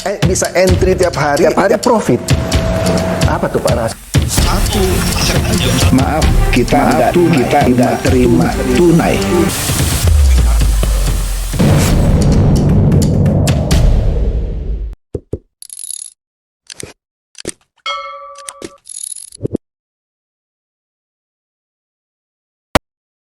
bisa entry tiap hari profit. Apa tuh Pak Ras? Maaf, kita nggak terima tunai.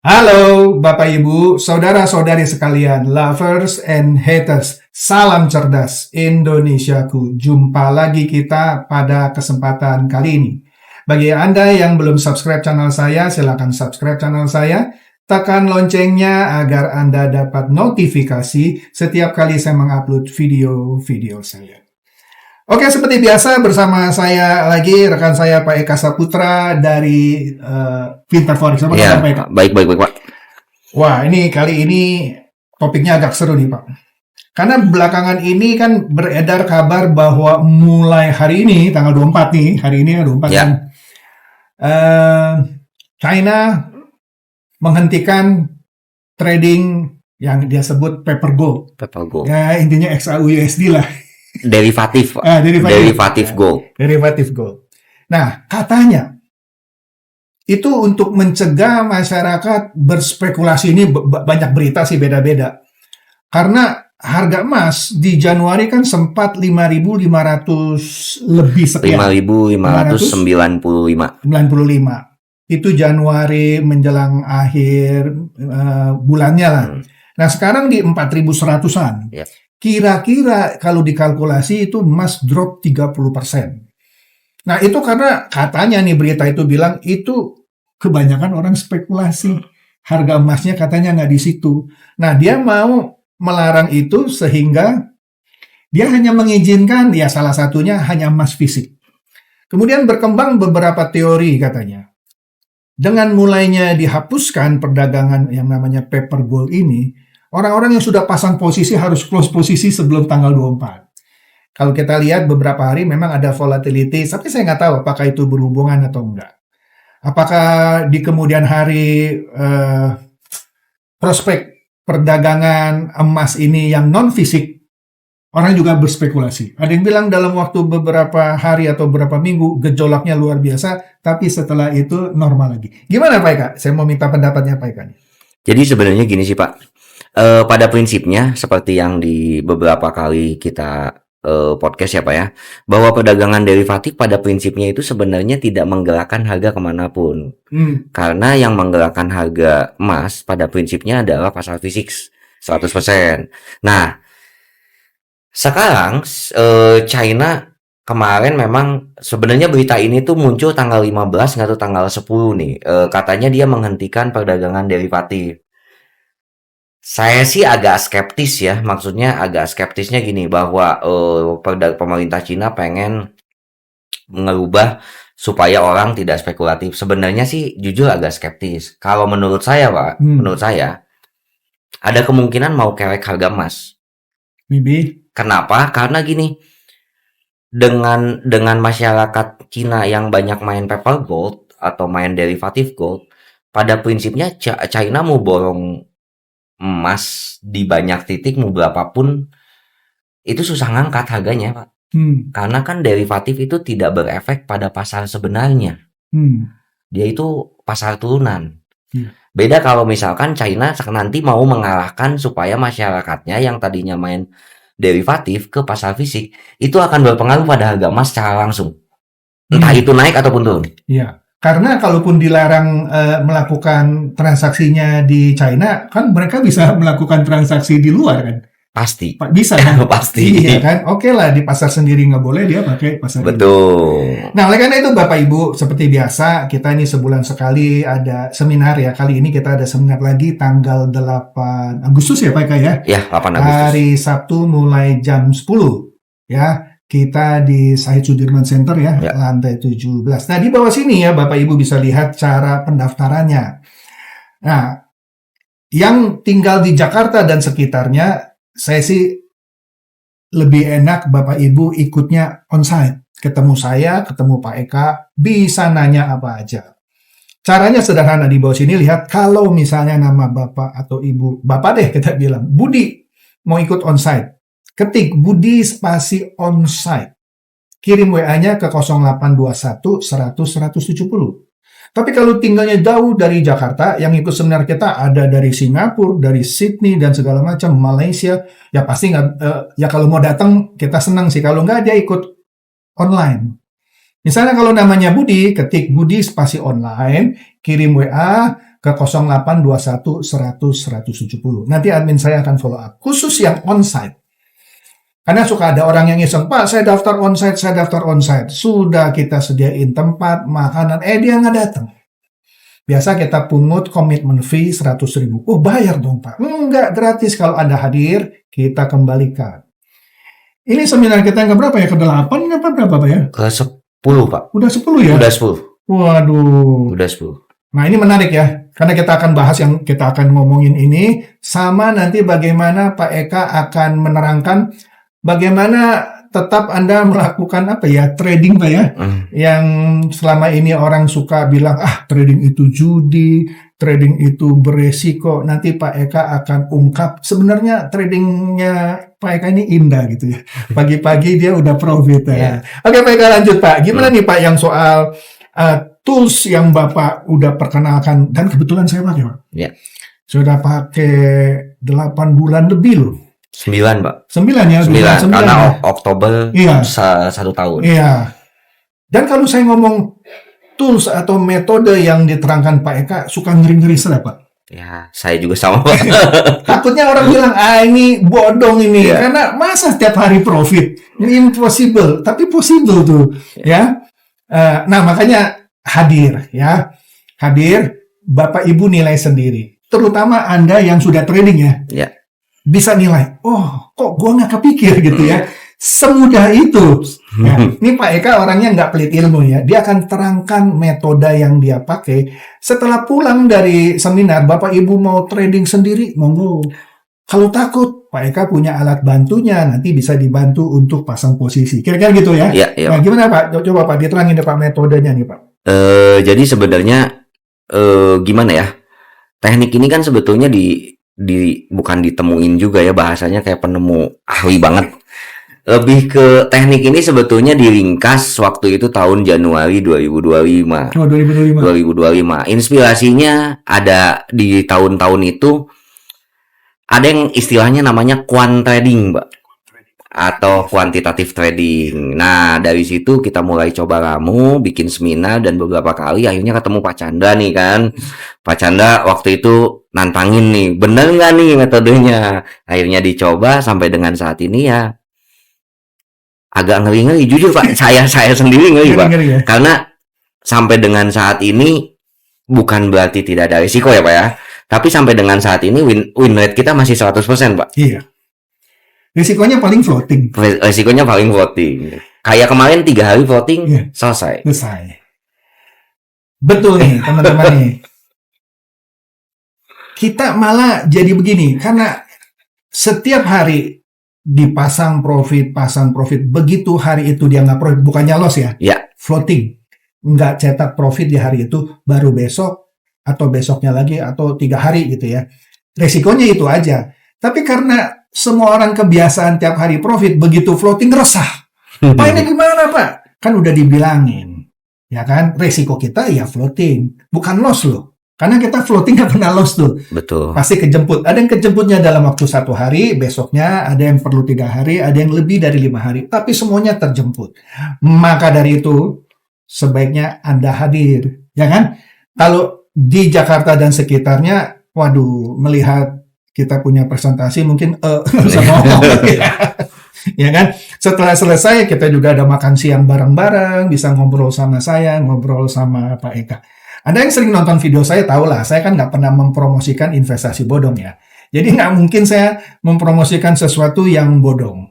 Halo Bapak Ibu, saudara-saudari sekalian, lovers and haters, salam cerdas Indonesiaku. Jumpa lagi kita pada kesempatan kali ini. Bagi Anda yang belum subscribe channel saya, silakan subscribe channel saya. Tekan loncengnya agar Anda dapat notifikasi setiap kali saya mengupload video-video saya. Oke, seperti biasa bersama saya lagi rekan saya Pak Eka Saputra dari Pintar Forex. Ya, baik Pak. Wah, kali ini topiknya agak seru nih Pak. Karena belakangan ini kan beredar kabar bahwa mulai hari ini, tanggal 24 nih, hari ini 24 ya. kan, China menghentikan trading yang dia sebut paper gold. Ya, intinya XAUUSD lah. Derivatif gold. Derivatif gold. Nah, katanya itu untuk mencegah masyarakat berspekulasi. Ini banyak berita sih beda-beda. Karena harga emas di Januari kan sempat 5.500 lebih sekian. 5.595. Itu Januari menjelang akhir bulannya lah. Nah, sekarang di 4.100-an. Ya. Kira-kira kalau dikalkulasi itu emas drop 30%. Nah, itu karena katanya nih berita itu bilang itu kebanyakan orang spekulasi. Harga emasnya katanya nggak di situ. Nah, dia mau melarang itu sehingga dia hanya mengizinkan, ya salah satunya hanya emas fisik. Kemudian berkembang beberapa teori katanya. Dengan mulainya dihapuskan perdagangan yang namanya paper gold ini, orang-orang yang sudah pasang posisi harus close posisi sebelum tanggal 24. Kalau kita lihat beberapa hari memang ada volatility, tapi saya nggak tahu apakah itu berhubungan atau enggak. Apakah di kemudian hari prospek perdagangan emas ini yang non-fisik, orang juga berspekulasi. Ada yang bilang dalam waktu beberapa hari atau beberapa minggu, gejolaknya luar biasa, tapi setelah itu normal lagi. Gimana Pak Eka? Saya mau minta pendapatnya Pak Eka. Jadi sebenarnya gini sih Pak. Pada prinsipnya seperti yang di beberapa kali kita podcast ya Pak ya, bahwa perdagangan derivatif pada prinsipnya itu sebenarnya tidak menggerakkan harga kemanapun. Karena yang menggerakkan harga emas pada prinsipnya adalah pasar fisik 100%. Nah, sekarang China kemarin memang sebenarnya berita ini tuh muncul tanggal 15 atau tanggal 10 nih. Katanya dia menghentikan perdagangan derivatif. Saya sih agak skeptis ya, maksudnya agak skeptisnya gini, bahwa pemerintah Cina pengen mengubah supaya orang tidak spekulatif. Sebenarnya sih jujur agak skeptis. Kalau menurut saya Pak, menurut saya ada kemungkinan mau kerek harga emas. Maybe. Kenapa? Karena gini, dengan masyarakat Cina yang banyak main paper gold atau main derivatif gold, pada prinsipnya China mau borong emas di banyak titik mau berapapun itu susah ngangkat harganya Pak. Karena kan derivatif itu tidak berefek pada pasar sebenarnya. Dia itu pasar turunan. Beda kalau misalkan China nanti mau mengarahkan supaya masyarakatnya yang tadinya main derivatif ke pasar fisik, itu akan berpengaruh pada harga emas secara langsung. Entah itu naik ataupun turun. Iya. Karena kalaupun dilarang melakukan transaksinya di China, kan mereka bisa melakukan transaksi di luar kan? Pasti. Bisa kan? Pasti. Iya kan? Oke lah, di pasar sendiri nggak boleh, dia pakai pasar. Betul. Nah, oleh karena itu Bapak Ibu, seperti biasa, kita ini sebulan sekali ada seminar ya. Kali ini kita ada seminar lagi tanggal 8 Agustus ya Pak Eka ya? Ya, 8 Agustus. Hari Sabtu mulai jam 10 ya. Kita di Syahid Sudirman Center ya, lantai 17. Nah, di bawah sini ya, Bapak Ibu bisa lihat cara pendaftarannya. Nah, yang tinggal di Jakarta dan sekitarnya, saya sih lebih enak Bapak Ibu ikutnya onsite. Ketemu saya, ketemu Pak Eka, bisa nanya apa aja. Caranya sederhana, di bawah sini lihat, kalau misalnya nama Bapak atau Ibu, Bapak deh kita bilang, Budi, mau ikut onsite. ketik Budi spasi onsite. Kirim WA-nya ke 0821 100 170. Tapi kalau tinggalnya jauh dari Jakarta, yang ikut seminar kita ada dari Singapura, dari Sydney, dan segala macam, Malaysia, ya pasti nggak, ya kalau mau datang kita senang sih, kalau nggak dia ikut online. Misalnya kalau namanya Budi, ketik Budi spasi online, kirim WA ke 0821 100 170. Nanti admin saya akan follow up. Khusus yang onsite. Karena suka ada orang yang iseng, Pak, saya daftar onsite. Sudah kita sediain tempat, makanan, dia nggak datang. Biasa kita pungut komitmen fee 100.000. Oh, bayar dong, Pak. Enggak, gratis. Kalau Anda hadir, kita kembalikan. Ini seminar kita yang keberapa ya? Ke-8 apa berapa, Pak ya? Ke-10, Pak. Udah 10 ya? Udah 10. Waduh. Udah 10. Nah, ini menarik ya. Karena kita akan bahas yang kita akan ngomongin ini. Sama nanti bagaimana Pak Eka akan menerangkan bagaimana tetap Anda melakukan trading Pak ya, yang selama ini orang suka bilang, trading itu judi, trading itu beresiko. Nanti Pak Eka akan ungkap, sebenarnya tradingnya Pak Eka ini indah gitu ya. Pagi-pagi dia udah profit ya. Oke Pak Eka, lanjut Pak. Gimana nih Pak yang soal tools yang Bapak udah perkenalkan, dan kebetulan saya pakai Pak. Ya. Sudah pakai 8 bulan lebih loh. 9, Pak. 9 ya? 9, karena ya? Oktober Iya. 1 tahun. Iya. Dan kalau saya ngomong tools atau metode yang diterangkan Pak Eka, suka ngeri-ngeri sedap Pak. Ya, saya juga sama, Pak. Takutnya orang bilang, ini bodong ini. Iya. Karena masa setiap hari profit? Impossible. Tapi possible tuh. Ya. Nah, makanya hadir ya. Hadir, Bapak Ibu nilai sendiri. Terutama Anda yang sudah trading ya. Ya. Bisa nilai, kok gua nggak kepikir gitu ya. Semudah itu. Ya, ini Pak Eka orangnya nggak pelit ilmu ya. Dia akan terangkan metode yang dia pakai. Setelah pulang dari seminar, Bapak Ibu mau trading sendiri, monggo. Kalau takut, Pak Eka punya alat bantunya, nanti bisa dibantu untuk pasang posisi. Kira-kira gitu ya? Iya. Nah, gimana Pak? Coba Pak, diterangin Pak metodenya nih Pak. Jadi sebenarnya gimana ya? Teknik ini kan sebetulnya bukan ditemuin juga ya, bahasanya kayak penemu ahli banget. Lebih ke teknik ini sebetulnya diringkas waktu itu tahun Januari 2025. 2025. Inspirasinya ada di tahun-tahun itu, ada yang istilahnya namanya quant trading, Mbak. Atau quantitative trading. Nah, dari situ kita mulai coba ramu, bikin seminar, dan beberapa kali akhirnya ketemu Pak Chandra nih kan. Pak Chandra waktu itu nantangin nih, bener nggak nih metodenya? Akhirnya dicoba sampai dengan saat ini ya agak ngeri-ngeri, jujur Pak. saya sendiri ngeri Pak. Ya? Karena sampai dengan saat ini bukan berarti tidak ada risiko ya Pak ya. Tapi sampai dengan saat ini win rate kita masih 100% Pak. Iya. Risikonya paling floating. Risikonya paling floating. Kayak kemarin 3 hari floating, selesai. Betul nih teman-teman nih. Kita malah jadi begini, karena setiap hari dipasang profit, begitu hari itu dia nggak profit, bukannya loss ya, floating, nggak cetak profit di hari itu, baru besok atau besoknya lagi atau 3 hari gitu ya. Resikonya itu aja. Tapi karena semua orang kebiasaan tiap hari profit, begitu floating resah. Pak ini gimana Pak? Kan udah dibilangin, ya kan? Resiko kita ya floating, bukan loss loh. Karena kita floating nggak pernah loss tuh. Betul. Pasti kejemput. Ada yang kejemputnya dalam waktu 1 hari, besoknya ada yang perlu 3 hari, ada yang lebih dari 5 hari. Tapi semuanya terjemput. Maka dari itu, sebaiknya Anda hadir. Ya kan? Kalau di Jakarta dan sekitarnya, waduh, melihat kita punya presentasi, mungkin nggak usah ngomong. Ya kan? Setelah selesai, kita juga ada makan siang bareng-bareng, bisa ngobrol sama saya, ngobrol sama Pak Eka. Anda yang sering nonton video saya tahu lah, saya kan nggak pernah mempromosikan investasi bodong ya. Jadi nggak mungkin saya mempromosikan sesuatu yang bodong.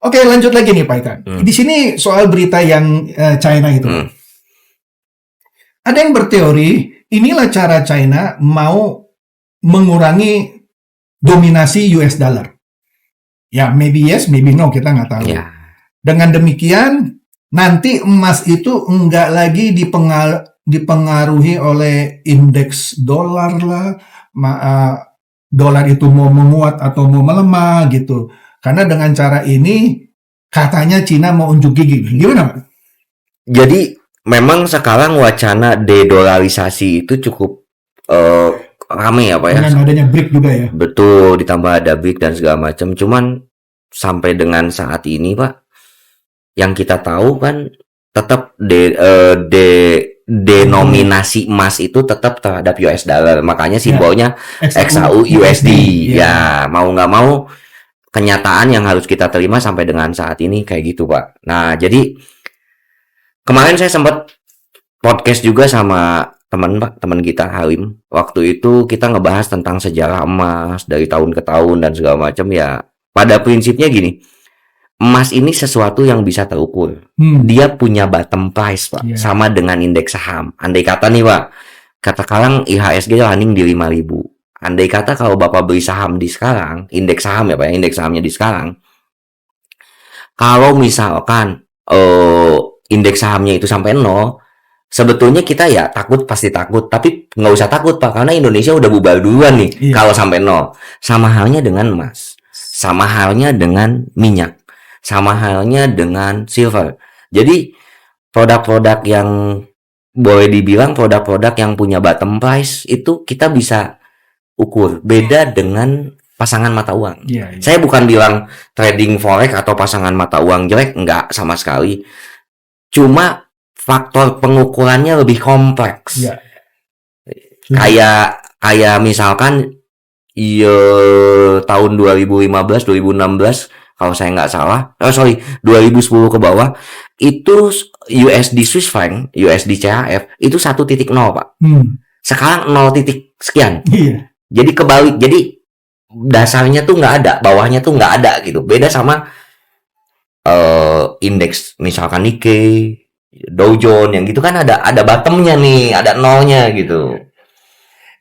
Oke, lanjut lagi nih Pak Eka. Di sini soal berita yang China itu. Ada yang berteori, inilah cara China mau mengurangi dominasi US dollar. Ya, maybe yes, maybe no, kita nggak tahu. Ya. Dengan demikian, nanti emas itu enggak lagi dipengaruhi oleh indeks dolar lah, dolar itu mau menguat atau mau melemah gitu. Karena dengan cara ini katanya Cina mau unjuk gigi. Gimana, Pak? Jadi memang sekarang wacana dedolarisasi itu cukup rame ya Pak ya. Dengan adanya BRIC juga ya. Betul, ditambah ada BRIC dan segala macam. Cuman sampai dengan saat ini Pak, yang kita tahu kan tetap denominasi emas itu tetap terhadap US dollar. Makanya simbolnya XAU USD. Ya, mau nggak mau kenyataan yang harus kita terima sampai dengan saat ini kayak gitu Pak. Nah, jadi kemarin saya sempat podcast juga sama teman kita Halim. Waktu itu kita ngebahas tentang sejarah emas dari tahun ke tahun dan segala macam ya. Pada prinsipnya gini, emas ini sesuatu yang bisa terukur. Dia punya bottom price, Pak. Sama dengan indeks saham. Andai kata nih, Pak, katakanlah IHSG running di 5.000. Andai kata kalau Bapak beli saham di sekarang, indeks saham ya, Pak, indeks sahamnya di sekarang. Kalau misalkan indeks sahamnya itu sampai 0, sebetulnya kita ya pasti takut, tapi nggak usah takut Pak, karena Indonesia udah bubar duluan nih kalau sampai 0. Sama halnya dengan emas, sama halnya dengan minyak, sama halnya dengan silver. Jadi produk-produk yang boleh dibilang produk-produk yang punya bottom price itu kita bisa ukur. Beda dengan pasangan mata uang. Saya bukan bilang trading forex atau pasangan mata uang jelek, enggak sama sekali. Cuma faktor pengukurannya lebih kompleks. Kayak misalkan tahun 2015, 2016 kalau saya nggak salah, 2010 ke bawah itu USD Swiss franc, USD CHF itu 1.0 Pak. Sekarang 0 titik sekian. Jadi kebalik. Jadi dasarnya tuh nggak ada, bawahnya tuh nggak ada gitu. Beda sama indeks misalkan Nikkei, Dow Jones yang gitu kan ada bottomnya nih, ada nolnya gitu.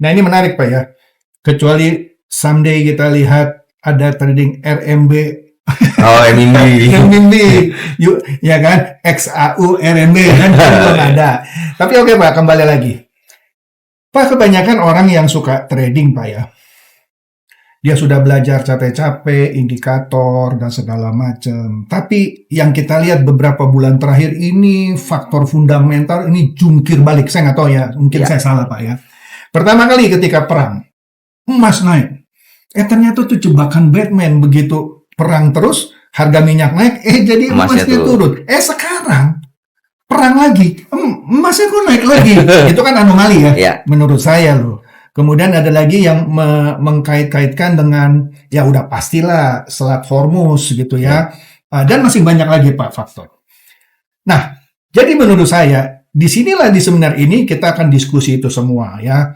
Nah ini menarik Pak ya. Kecuali someday kita lihat ada trading RMB. RMB. Ya kan? XAU RMB kan belum ada. Tapi oke Pak, kembali lagi. Pak, kebanyakan orang yang suka trading Pak ya. Dia sudah belajar capek-capek, indikator, dan segala macam. Tapi yang kita lihat beberapa bulan terakhir ini, faktor fundamental ini jungkir balik. Saya nggak tahu ya, mungkin saya salah Pak ya. Pertama kali ketika perang, emas naik. Ternyata itu jebakan Batman. Begitu perang terus, harga minyak naik, jadi emasnya turun. Sekarang, perang lagi, emasnya kok naik lagi. Itu kan anomali ya, menurut saya loh. Kemudian ada lagi yang mengkait-kaitkan dengan ya udah pastilah Selat Hormuz gitu ya. Dan masih banyak lagi Pak faktor. Nah, jadi menurut saya disinilah di seminar ini kita akan diskusi itu semua ya.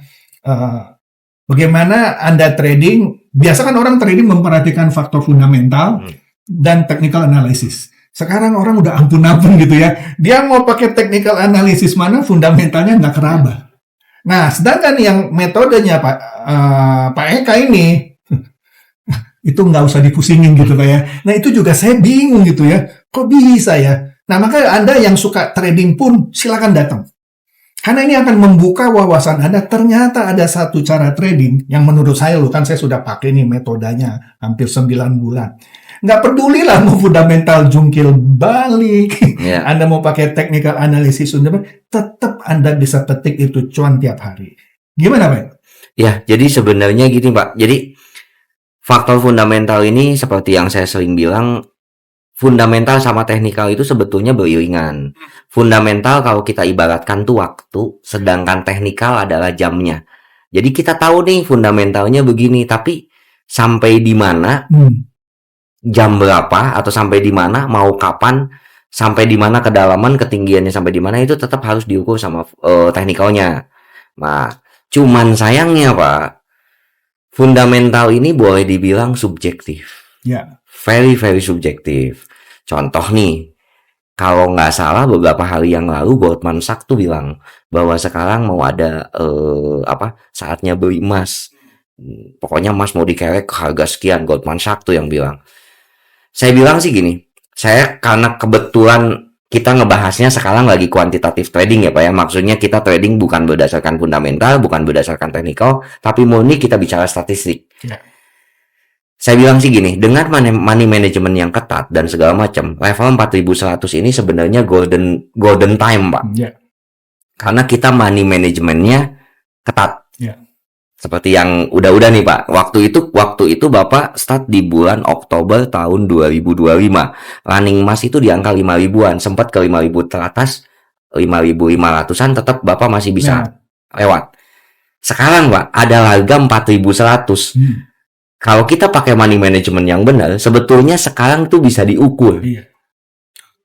Bagaimana Anda trading? Biasa kan orang trading memperhatikan faktor fundamental dan technical analysis. Sekarang orang udah ampun-ampun gitu ya. Dia mau pakai technical analysis mana, fundamentalnya nggak keraba. Nah, sedangkan yang metodenya Pak Eka ini itu nggak usah dipusingin gitu Pak ya. Nah, itu juga saya bingung gitu ya. Kok bisa ya? Nah, maka Anda yang suka trading pun silakan datang. Karena ini akan membuka wawasan Anda. Ternyata ada satu cara trading yang menurut saya loh, kan saya sudah pakai nih metodenya hampir 9 bulan. Nggak peduli lah mau fundamental jungkir balik, Anda mau pakai technical analysis, tetap Anda bisa petik itu cuan tiap hari. Gimana Pak? Ya, jadi sebenarnya gini Pak. Jadi faktor fundamental ini seperti yang saya sering bilang, fundamental sama teknikal itu sebetulnya beriringan. Fundamental kalau kita ibaratkan tuh waktu, sedangkan teknikal adalah jamnya. Jadi kita tahu nih fundamentalnya begini, tapi sampai di mana, jam berapa, atau sampai di mana, mau kapan, sampai di mana kedalaman, ketinggiannya sampai di mana, itu tetap harus diukur sama teknikalnya. Nah, cuman sayangnya Pak, fundamental ini boleh dibilang subjektif. Very, very subjektif. Contoh nih, kalau nggak salah beberapa hari yang lalu Goldman Sachs tuh bilang bahwa sekarang mau ada saatnya beli emas. Pokoknya emas mau dikerek ke harga sekian. Goldman Sachs tuh yang bilang. Saya bilang sih gini, saya karena kebetulan kita ngebahasnya sekarang lagi kuantitatif trading ya Pak ya. Maksudnya kita trading bukan berdasarkan fundamental, bukan berdasarkan teknikal, tapi murni kita bicara statistik. Saya bilang sih gini, dengan money management yang ketat dan segala macam, level 4100 ini sebenarnya golden time, Pak. Ya. Karena kita money managementnya ketat. Ya. Seperti yang udah-udah nih, Pak. Waktu itu Bapak start di bulan Oktober tahun 2025. Running Mas itu di angka 5 ribuan, sempat ke 5 ribu teratas, 5.500-an tetap Bapak masih bisa lewat. Sekarang, Pak, ada harga 4.100. Kalau kita pakai money management yang benar, sebetulnya sekarang tuh bisa diukur. Iya.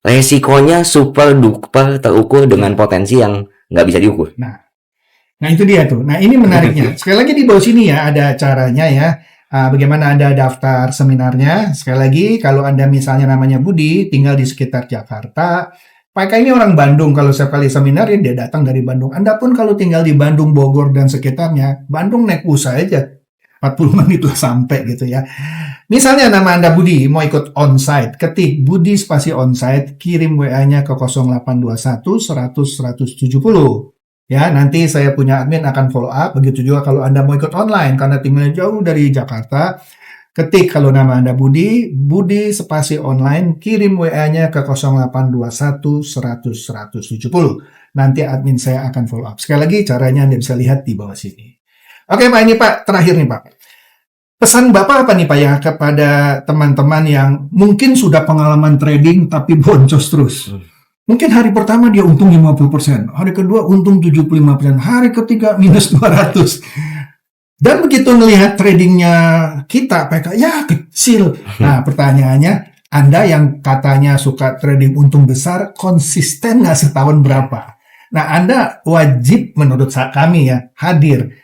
Resikonya super duper terukur dengan potensi yang nggak bisa diukur. Nah itu dia tuh. Nah ini menariknya. Sekali lagi di bawah sini ya ada caranya ya. Bagaimana Anda daftar seminarnya. Sekali lagi kalau Anda misalnya namanya Budi, tinggal di sekitar Jakarta. Pak Eka ini orang Bandung. Kalau setiap kali seminar ya dia datang dari Bandung. Anda pun kalau tinggal di Bandung, Bogor, dan sekitarnya, Bandung naik bus aja. 40 menit lah sampai gitu ya. Misalnya nama Anda Budi, mau ikut onsite, ketik Budi spasi onsite, kirim WA-nya ke 0821 100 170. Ya, nanti saya punya admin akan follow up. Begitu juga kalau Anda mau ikut online, karena timnya jauh dari Jakarta, ketik kalau nama Anda Budi, Budi spasi online, kirim WA-nya ke 0821 100 170. Nanti admin saya akan follow up. Sekali lagi caranya Anda bisa lihat di bawah sini. Oke Pak, ini Pak, terakhir nih Pak. Pesan Bapak apa nih Pak ya kepada teman-teman yang mungkin sudah pengalaman trading tapi boncos terus. Mungkin hari pertama dia untung 50%, hari kedua untung 75%, hari ketiga minus 200. Dan begitu melihat tradingnya kita, PK, ya kecil. Nah pertanyaannya, Anda yang katanya suka trading untung besar, konsisten nggak setahun berapa? Nah Anda wajib menurut kami ya, hadir.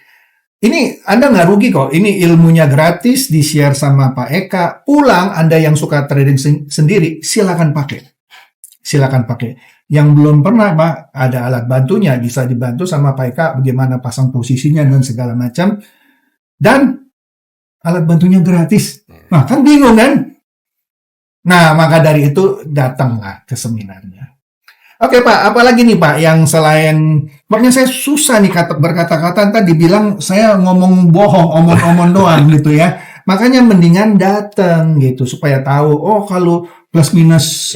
Ini Anda nggak rugi kok, ini ilmunya gratis, di-share sama Pak Eka. Pulang Anda yang suka trading sendiri, silakan pakai. Silakan pakai. Yang belum pernah Pak, ada alat bantunya, bisa dibantu sama Pak Eka bagaimana pasang posisinya dan segala macam. Dan alat bantunya gratis. Nah kan bingung kan? Nah maka dari itu datanglah ke seminarnya. Oke Pak, apalagi nih Pak yang selain, makanya saya susah nih berkata-kata, tadi bilang saya ngomong bohong, omong-omong doang gitu ya. Makanya mendingan datang gitu supaya tahu, oh kalau plus minus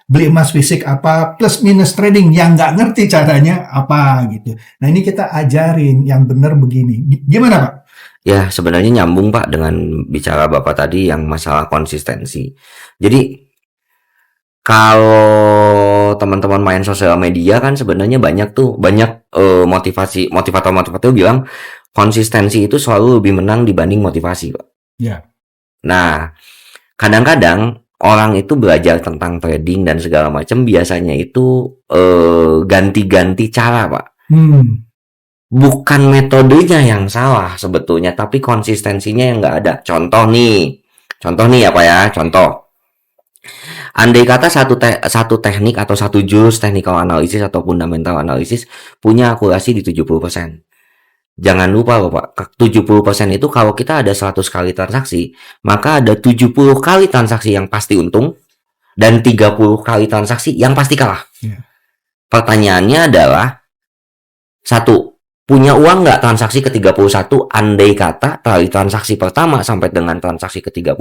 beli emas fisik apa, plus minus trading yang nggak ngerti caranya apa gitu. Nah ini kita ajarin yang benar begini. Gimana Pak? Ya sebenarnya nyambung Pak dengan bicara Bapak tadi yang masalah konsistensi. Jadi kalau teman-teman main sosial media kan sebenarnya banyak motivator bilang konsistensi itu selalu lebih menang dibanding motivasi, Pak. Ya. Nah, kadang-kadang orang itu belajar tentang trading dan segala macam biasanya itu ganti-ganti cara, Pak. Bukan metodenya yang salah sebetulnya, tapi konsistensinya yang nggak ada. Contoh nih ya Pak ya, contoh. Andai kata satu teknik atau satu jurus technical analysis atau fundamental analysis punya akurasi di 70%. Jangan lupa loh Pak, 70% itu kalau kita ada 100 kali transaksi, maka ada 70 kali transaksi yang pasti untung dan 30 kali transaksi yang pasti kalah. Pertanyaannya adalah, satu, punya uang nggak transaksi ke 31 andai kata dari transaksi pertama sampai dengan transaksi ke 30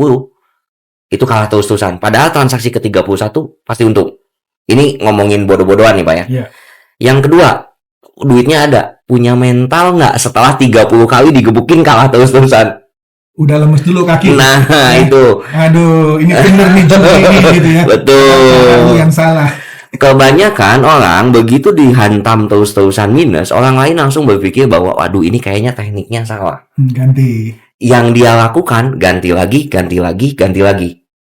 itu kalah terus-terusan. Padahal transaksi ke-31 pasti untung. Ini ngomongin bodoh-bodohan nih Pak ya. Yang kedua, duitnya ada. Punya mental nggak setelah 30 kali digebukin kalah terus-terusan? Udah lemes dulu kaki. Nah, itu. Aduh, ini bener nih juga ini gitu ya. Betul. Yang salah. Kebanyakan orang begitu dihantam terus-terusan minus, orang lain langsung berpikir bahwa waduh ini kayaknya tekniknya salah. Ganti. Yang dia lakukan ganti lagi.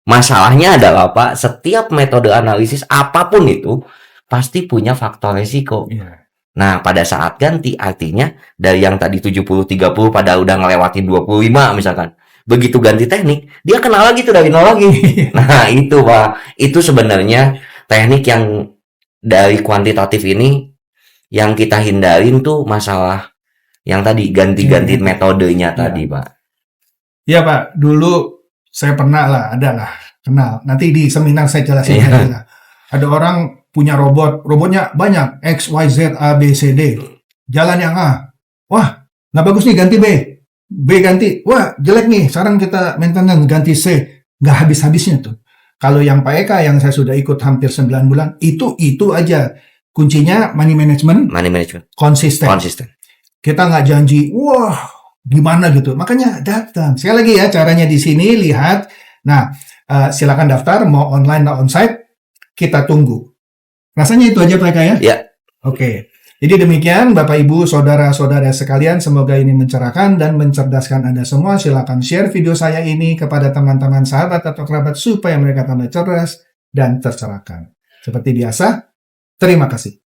Masalahnya adalah Pak, setiap metode analisis apapun itu pasti punya faktor resiko. Nah, pada saat ganti artinya dari yang tadi 70-30 padahal udah ngelewatin 25 misalkan. Begitu ganti teknik, dia kena lagi tuh dari nol lagi. Nah, itu Pak. Itu sebenarnya teknik yang dari kuantitatif ini yang kita hindarin tuh masalah yang tadi ganti-ganti metodenya tadi, Pak. Iya, Pak. Dulu saya pernah lah, kenal. Nanti di seminar saya jelasin aja lah. Ada orang punya robotnya banyak, X, Y, Z, A, B, C, D. Jalan yang A. Wah, nggak bagus nih, ganti B. B ganti, wah jelek nih, sekarang kita maintenance ganti C. Nggak habis-habisnya tuh. Kalau yang Pak Eka yang saya sudah ikut hampir 9 bulan, itu aja. Kuncinya money management, konsisten. Kita nggak janji, wah gimana gitu. Makanya datang. Sekali lagi ya, caranya di sini, lihat. Nah, silakan daftar, mau online atau onsite, kita tunggu. Rasanya itu aja Pak Eka ya? Ya. Oke. Jadi demikian Bapak Ibu saudara-saudara sekalian, semoga ini mencerahkan dan mencerdaskan Anda semua. Silakan share video saya ini kepada teman-teman sahabat atau kerabat supaya mereka tambah cerdas dan tercerahkan. Seperti biasa, terima kasih.